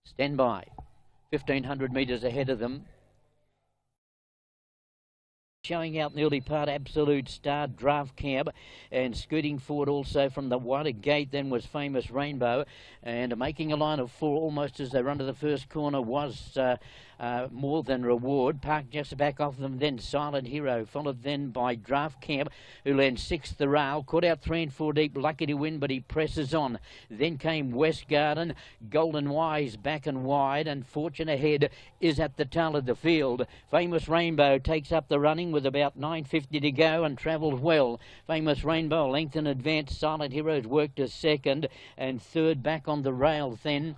Stand by. 1,500 metres ahead of them. Showing out in the early part, Absolute Star, Draft Cab, and scooting forward also from the wider gate then was Famous Rainbow, and making a line of 4 almost as they run to the first corner was More Than Reward. Park just back off them, then Silent Hero, followed then by Draft Cab, who lands 6th the rail, caught out 3 and 4 deep, Lucky to Win, but he presses on. Then came West Garden, Golden Wise back and wide, and Fortune Ahead is at the tail of the field. Famous Rainbow takes up the running with about 9.50 to go and travels well. Famous Rainbow length in advance. Silent Heroes worked as second, and third back on the rails then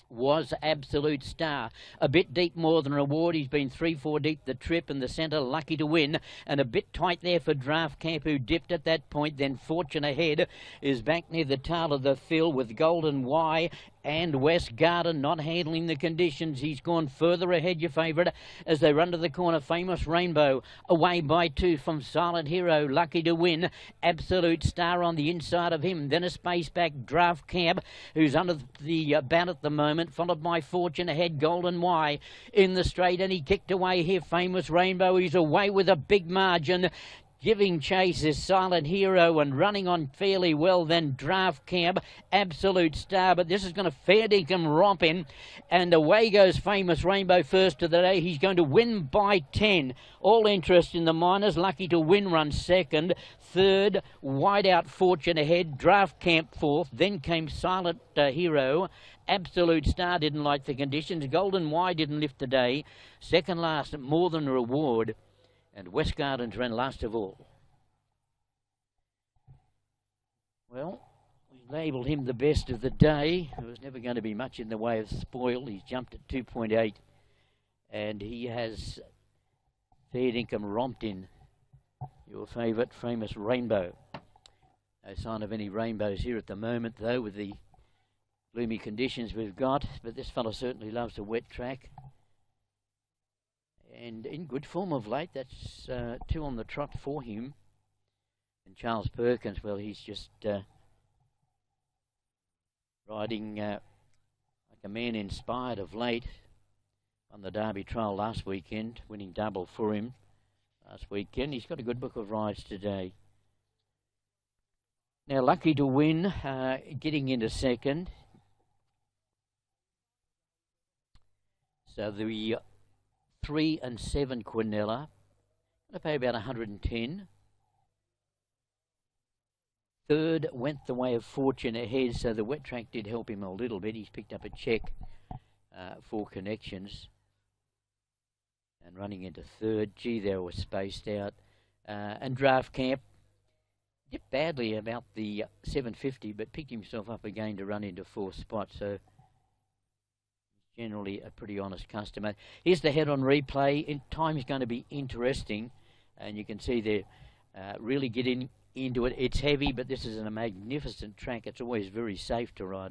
was Absolute Star. A bit deep More Than Reward. He's been 3-4 deep the trip in the centre, Lucky to Win, and a bit tight there for Draft Camp, who dipped at that point. Then Fortune Ahead is back near the tail of the field with Golden Y and West Garden not handling the conditions. He's gone further ahead, your favourite, as they run to the corner. Famous Rainbow away by 2 from Silent Hero, Lucky to Win, Absolute Star on the inside of him. Then a space back, Draft Cab, who's under the bat at the moment, followed by Fortune Ahead, Golden Y in the straight, and he kicked away here. Famous Rainbow, he's away with a big margin. Giving chase is Silent Hero, and running on fairly well then Draft Cab, Absolute Star, but this is going to fair dinkum romp in, and away goes Famous Rainbow first of the day. He's going to win by 10. All interest in the minors. Lucky to Win runs second. Third, wide out Fortune Ahead, Draft Camp fourth. Then came Silent Hero. Absolute Star didn't like the conditions. Golden Y didn't lift today. Second last, More Than Reward. And West Gardens ran last of all. Well, we labelled him the best of the day. There was never going to be much in the way of spoil. He's jumped at 2.8, and he has fair income romped in. Your favourite, Famous Rainbow. No sign of any rainbows here at the moment, though, with the gloomy conditions we've got. But this fella certainly loves a wet track, and in good form of late. That's 2 on the trot for him. And Charles Perkins, well, he's just riding like a man inspired of late. On the Derby trial last weekend, winning double for him last weekend. He's got a good book of rides today. Now, Lucky to Win, getting into second. So the 3 and 7 Quinella, going to pay about 110. Third went the way of Fortune Ahead, so the wet track did help him a little bit. He's picked up a check for connections. And running into third, gee, they were spaced out. And Draft Camp dipped badly about the 750, but picked himself up again to run into 4th spot. So generally a pretty honest customer. Here's the head on replay. Time's going to be interesting, and you can see they're really getting into it. It's heavy, but this is a magnificent track. It's always very safe to ride.